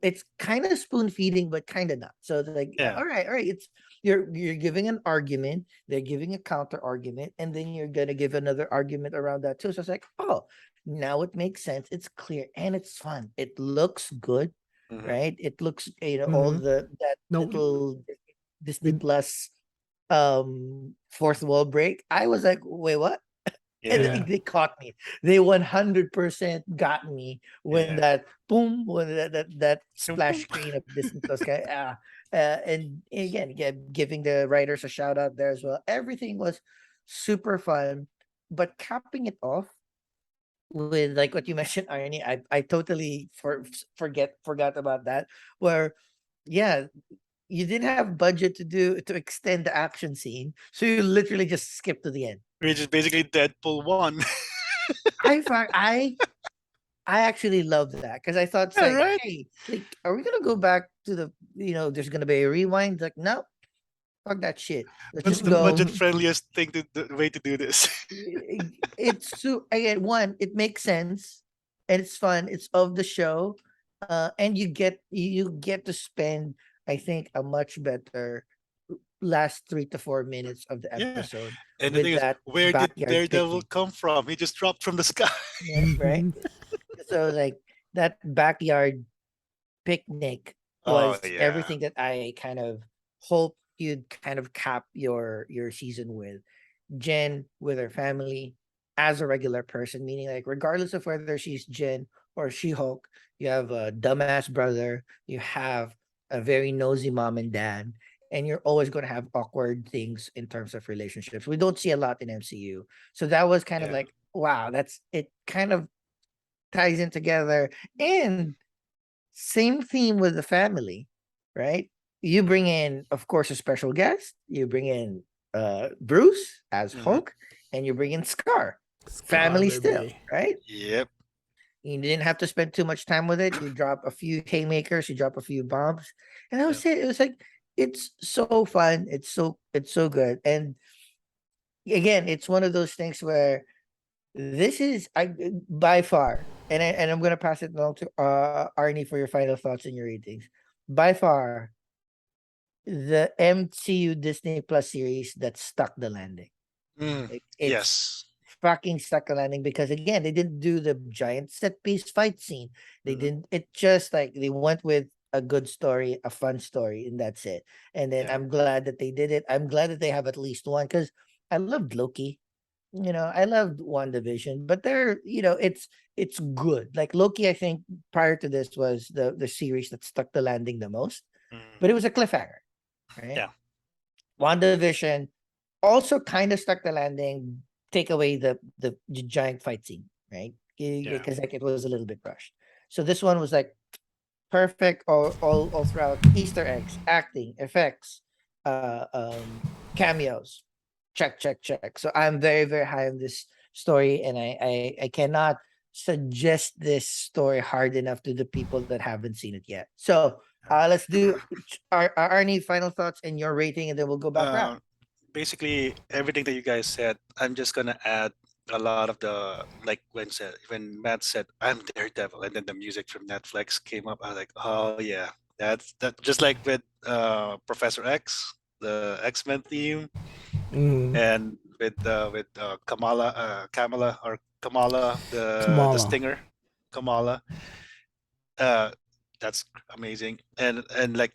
It's kind of spoon feeding, but kind of not. So it's like, Yeah. all right, it's you're giving an argument, they're giving a counter argument, and then you're gonna give another argument around that too. So it's like, oh, now it makes sense. It's clear and it's fun. It looks good, hmm right? It looks, all Hmm. the that No, little Disney with Plus fourth wall break. I was like, wait, what? And Yeah. yeah, they caught me. They 100% got me when Yeah. that boom, when that Boom, splash boom. screen of Disney Plus guy. And again, giving the writers a shout out there as well. Everything was super fun, but capping it off with like what you mentioned, Irony. I totally forgot about that. Where yeah, you didn't have budget to extend the action scene, so you literally just skip to the end. Which is basically Deadpool 1. I actually loved that because I thought it's Yeah, like, right? hey, like, are we gonna go back to there's gonna be a rewind? Like, no, fuck that shit. Let's What's just the go. budget hmm, friendliest thing the way to do this? It's so again, one, it makes sense and it's fun. It's of the show, and you get to spend, I think, a much better last 3 to 4 minutes of the Yeah. episode And the thing with is, that where did backyard Daredevil picnic. come from? He just dropped from the sky. Yeah, right. So like that backyard picnic Oh was yeah. everything that I kind of hoped you'd kind of cap your season with. Jen with her family as a regular person, meaning like regardless of whether she's Jen or She-Hulk, you have a dumbass brother, you have a very nosy mom and dad, and you're always going to have awkward things in terms of relationships. We don't see a lot in MCU. So that was kind of Yeah. like, wow, that's it kind of ties in together. And same theme with the family, right? You bring in, of course, a special guest. You bring in Bruce as Hmm. Hulk, and you bring in Scar. Scar, Family still, baby. right? Yep. You didn't have to spend too much time with it. You drop a few haymakers, you drop a few bombs, and that Yep. was it. It was like it's so fun. It's so good. And again, it's one of those things where this is I by far, and I'm gonna pass it along to Arnie for your final thoughts and your ratings. By far, the MCU Disney Plus series that stuck the landing. Mm. Like it's Yes. fucking stuck the landing because again, they didn't do the giant set piece fight scene. They Hmm. didn't. It just like they went with a good story, a fun story, and that's it. And then Yeah. I'm glad that they did it. I'm glad that they have at least one because I loved Loki. I loved WandaVision, but it's good. Like Loki, I think prior to this was the series that stuck the landing the most, Mm. but it was a cliffhanger, right? Yeah. WandaVision also kind of stuck the landing, take away the giant fight scene, right? Yeah. Because like it was a little bit rushed. So this one was like perfect all throughout. Easter eggs, acting, effects, cameos. Check, check, check. So I'm very, very high on this story, and I cannot suggest this story hard enough to the people that haven't seen it yet. So let's do our Arnie final thoughts and your rating, and then we'll go back around. Uh, Basically everything that you guys said. I'm just gonna add a lot of the, like when Matt said I'm Daredevil, and then the music from Netflix came up. I was like, oh yeah, that's that. Just like with Professor X, the X-Men theme, Mm. and with Kamala or Kamala, the Kamala. Stinger, Kamala. Uh, that's amazing. And like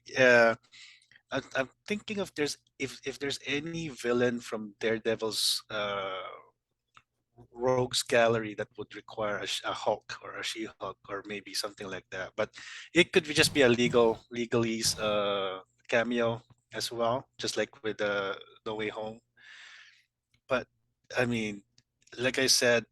I'm thinking of there's if there's any villain from Daredevil's rogues gallery that would require a Hulk or a She-Hulk or maybe something like that. But it could just be a legalese cameo as well, just like with the Way Home. But I mean, like I said,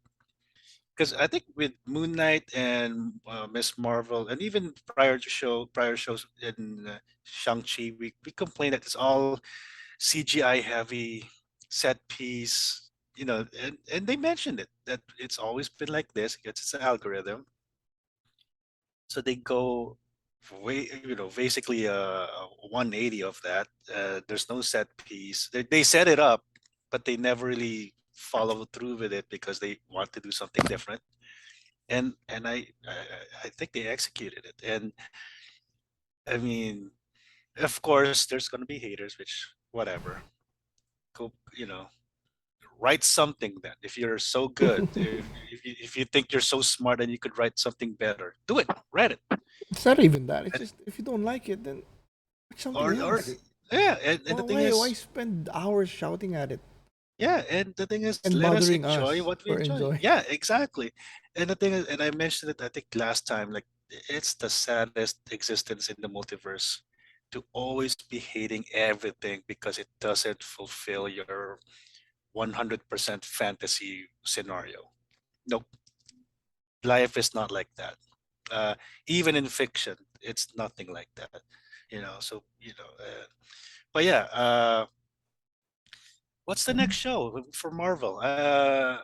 because I think with Moon Knight and Miss Marvel, and even prior shows in Shang-Chi, we complain that it's all CGI heavy, set piece, and they mentioned it that it's always been like this. It's an algorithm, so they go way, basically a 180 of that. There's no set piece. They set it up, but they never really follow through with it because they want to do something different. And I think they executed it. And I mean, of course, there's gonna be haters, which whatever. Go, write something then. If you're so good, if you think you're so smart and you could write something better, do it. Write it. It's not even that. It's And- just if you don't like it, then watch something or else. yeah. And the Well, thing why is, spend hours shouting at it yeah. And the thing is, and let us bothering enjoy us what we for enjoy. enjoying? Yeah, exactly. And the thing is, and I mentioned it, I think last time, like it's the saddest existence in the multiverse to always be hating everything because it doesn't fulfill your 100% fantasy scenario. Nope, life is not like that. uh, Even in fiction, it's nothing like that. So but yeah, what's the next show for Marvel? I,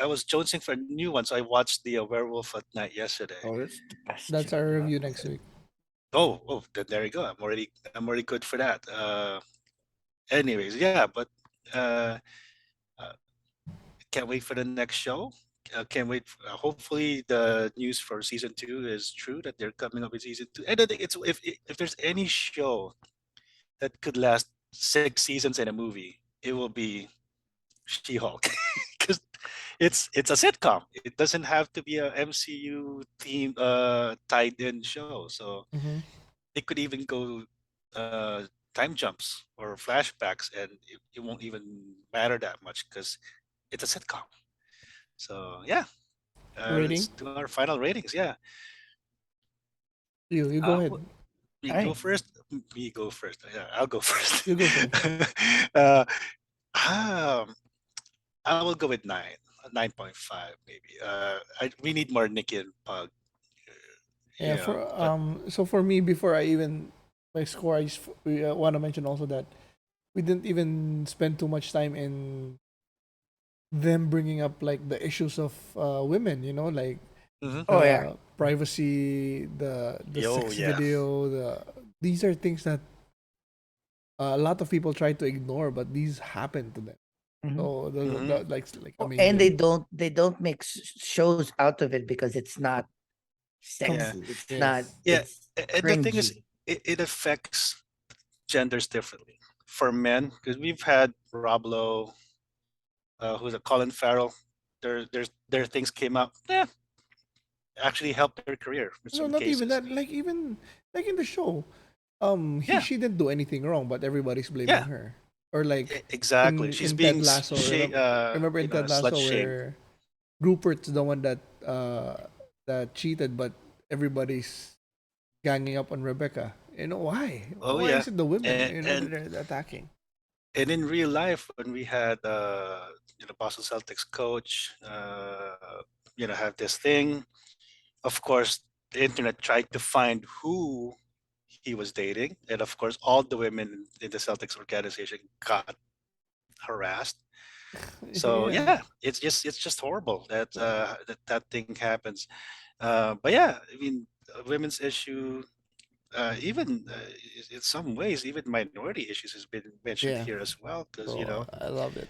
I was jonesing for a new one, so I watched the Werewolf at Night yesterday. Oh, it's the best That's show. our review next week. Oh, then there you go. I'm already good for that. Anyways, yeah, but uh, uh can't wait for the next show. Can't wait. Hopefully, the news for season 2 is true that they're coming up with season 2. And I think it's if there's any show that could last 6 seasons in a movie, it will be She-Hulk, because it's a sitcom. It doesn't have to be a MCU theme tied in show. So Mm-hmm. it could even go time jumps or flashbacks, and it won't even matter that much because it's a sitcom. So yeah, let's Rating? do our final ratings. Yeah. You go Uh, ahead. wh- Me go Alright. first. Me go first. Yeah, I'll go first. You go first. uh, um, I will go with 9.5 maybe. We need more Nikki and Pug. Yeah, You know, but so for me, before I even my score, I just want to mention also that we didn't even spend too much time in them bringing up like the issues of women, like mhm. Oh yeah. privacy, the Oh sex yeah. video, these are things that a lot of people try to ignore, but these happen to them. Mhm. So Hmm. like Oh, and amazing. they don't make shows out of it because it's not Come, Yeah. sexy. It's not. yes, Yeah. It's And the thing is, cringy. it affects genders differently. For men, because we've had Rob Lowe, who's a Colin Farrell. Their things came out. Yeah, actually helped their career in no, some not even cases. that. Like even like in the show, Yeah. she didn't do anything wrong, but everybody's blaming Yeah. her. Or like Exactly. She's in being Ted Lasso, remember in Ted slut Lasso shamed. where Rupert's the one that cheated, but everybody's ganging up on Rebecca. Why? Oh Why yeah. is it the women? And That and they're attacking. and in real life, when we had Boston Celtics coach, have this thing. Of course, the internet tried to find who he was dating, and of course, all the women in the Celtics organization got harassed. So Yeah. yeah, it's just horrible that that thing happens. But yeah, I mean, women's issue, even in some ways, even minority issues has been mentioned Yeah. here as well. Because So I love it.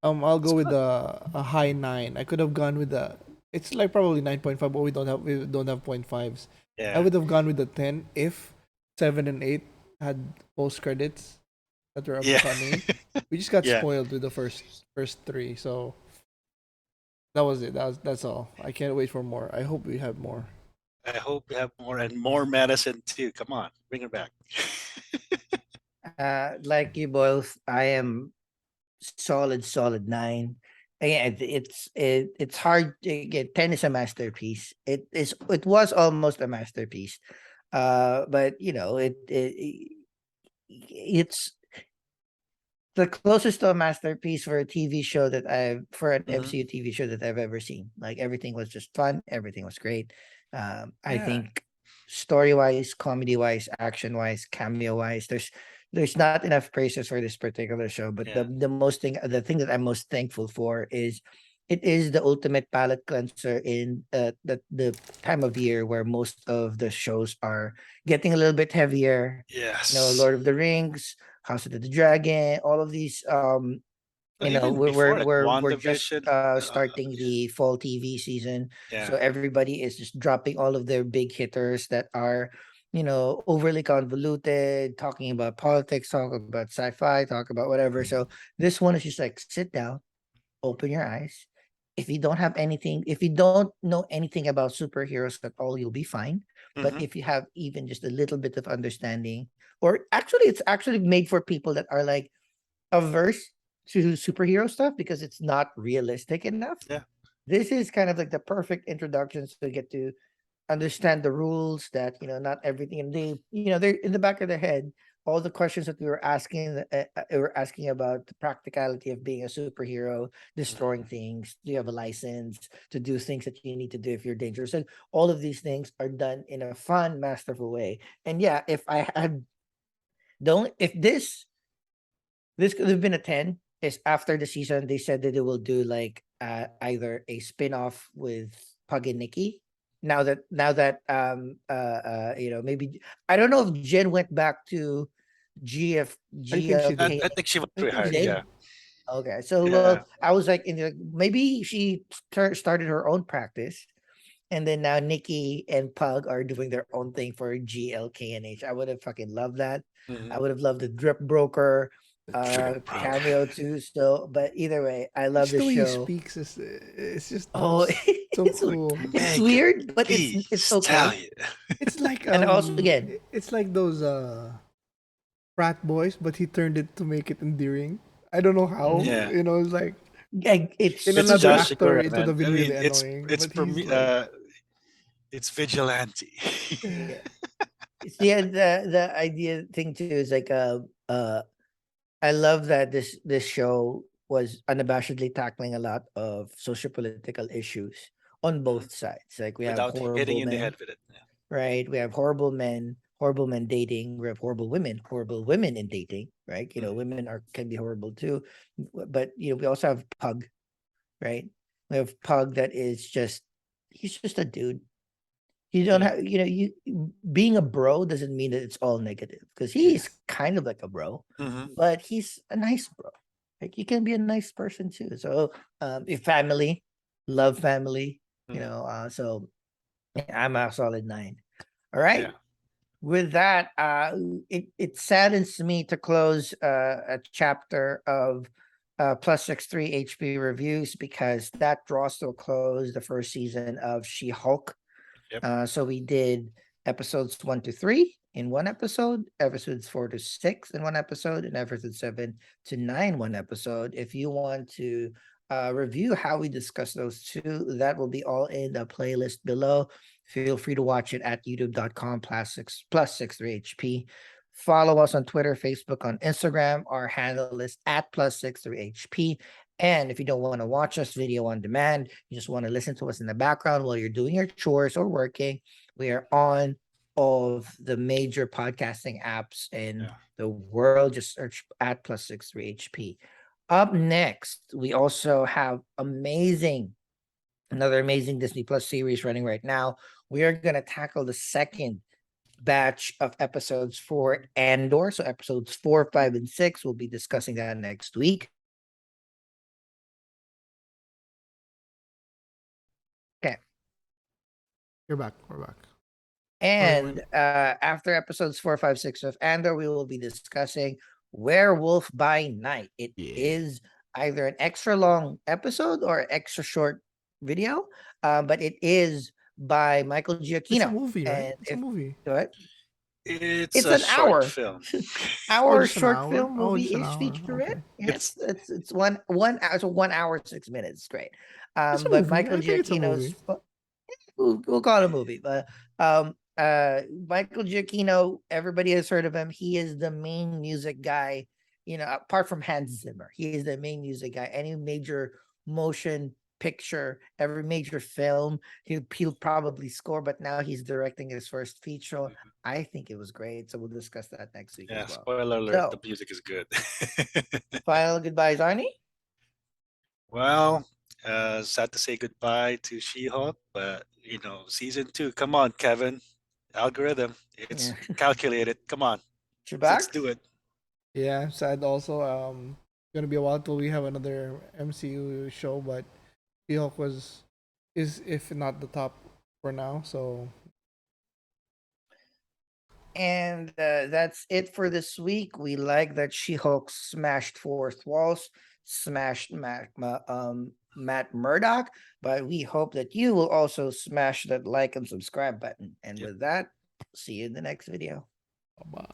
I'll go it's with good. a high 9. I could have gone with the. It's like probably 9.5, but we don't have point fives. I Yeah, would have gone with the 10 if 7 and 8 had post credits that were yeah, funny. We just got yeah. spoiled with the first three, so that was it. That's all. I can't wait for more. I hope we have more. I hope we have more and more Madison too. Come on, bring her back. Like you both, I am solid 9. Again, it's hard to get. 10 is a masterpiece. It was almost a masterpiece. But it's the closest to a masterpiece for a TV show that for an Hmm. MCU TV show that I've ever seen. Like everything was just fun, everything was great. I Yeah. think story wise, comedy wise, action wise, cameo wise, there's not enough praises for this particular show. But Yeah. the thing that I'm most thankful for is it is the ultimate palate cleanser in the time of year where most of the shows are getting a little bit heavier. Yes. Lord of the Rings, House of the Dragon, all of these Well, even we're before it, we're just WandaVision. starting the fall TV season, so Yeah. everybody is just dropping all of their big hitters that are overly convoluted, talking about politics, talk about sci-fi, talk about whatever. So this one is just like sit down, open your eyes. If you don't know anything about superheroes at all, you'll be fine. But Hmm. if you have even just a little bit of understanding, or actually, it's actually made for people that are like averse to superhero stuff because it's not realistic enough. Yeah. This is kind of like the perfect introduction to get to understand the rules that not everything, and they're in the back of their head. All the questions that we were asking about the practicality of being a superhero, destroying things. Do you have a license to do things that you need to do if you're dangerous? And all of these things are done in a fun, masterful way. And yeah, if I had don't if this could have been a 10 is after the season they said that they will do like either a spin-off with Pug and Nikki. Now that maybe I don't know if Jen went back to GF I think she I, did. I think she was I think She she rehired. did. did. Yeah. Okay, so Yeah. well, I was like, maybe she started her own practice, and then now Nikki and Pug are doing their own thing for GLKNH. I would have fucking loved that. I Hmm. would have loved the Drip Broker Trip broke. cameo too. So, but either way, I love Just the this way he show. speaks is it's just Oh, so it's Like cool. it's Megan weird, but the it's okay. Stallion. It's like And also, again, it's like those frat boys, but he turned it to make it endearing. I don't know how. mhm, Yeah. It's like in it's It's another Josh just actor, Sigura, it would man. have I been mean, really annoying. it's But for he's me. like, It's vigilante. yeah. Yeah, the idea thing too is like I love that this show was unabashedly tackling a lot of social-political issues on both sides. Like we have Without hitting horrible you in the men, head with it. Yeah. right? We have horrible men dating. We have horrible women in dating, right? You know, women can be horrible too. But we also have Pug, right? We have Pug that is he's just a dude. You don't Yeah. have, being a bro doesn't mean that it's all negative because he's kind of like a bro, but he's a nice bro. Like you can be a nice person too. So, your family, love family, so yeah, I'm a solid 9. All right. Yeah. With that, it saddens me to close a chapter of plus 63 HP reviews because that draws to a close the first season of She-Hulk. Yep. So we did episodes 1 to 3 in one episode, episodes 4 to 6 in one episode, and episodes 7 to 9 one episode. If you want to review how we discuss those two, that will be all in the playlist below. Feel free to watch it at youtube.com plus 63HP. Follow us on Twitter, Facebook, on Instagram. Our handle is at plus 63HP. And if you don't want to watch us video on demand, you just want to listen to us in the background while you're doing your chores or working, we are on all of the major podcasting apps in the world. Just search at plus 63HP. Up next, we also have another amazing Disney Plus series running right now. We are going to tackle the second batch of episodes for Andor. So episodes 4, 5, and 6, we'll be discussing that next week. Okay. You're back. We're back. And after episodes 4, 5, 6 of Andor, we will be discussing Werewolf by Night. It is either an extra long episode or extra short video, but it is by Michael Giacchino. It's a movie, right? And It's a movie. What? It's an short hour film. Our just an short hour? film Oh, movie just an is hour. featurette. Okay. Yes, it's 1 hour, so 1 hour 6 minutes. Great. It's a But movie. Michael I think it's a Giacchino's movie. we'll call it a movie, but Michael Giacchino, everybody has heard of him. He is the main music guy, apart from Hans Zimmer. He is the main music guy. Any major motion picture, every major film, he'll probably score, but now he's directing his first feature. I think it was great. So we'll discuss that next week Yeah, as well. spoiler alert, So, the music is good. final goodbyes, Arnie. Well, sad to say goodbye to She-Hulk, but season 2. Come on, Kevin. Algorithm. It's calculated. Come on. Let's do it. Yeah, sad also. Gonna be a while till we have another MCU show, but She-Hulk is if not the top for now. So And that's it for this week. We like that She-Hulk smashed fourth walls, smashed Matt Murdock, but we hope that you will also smash that like and subscribe button. And with that, see you in the next video. bye.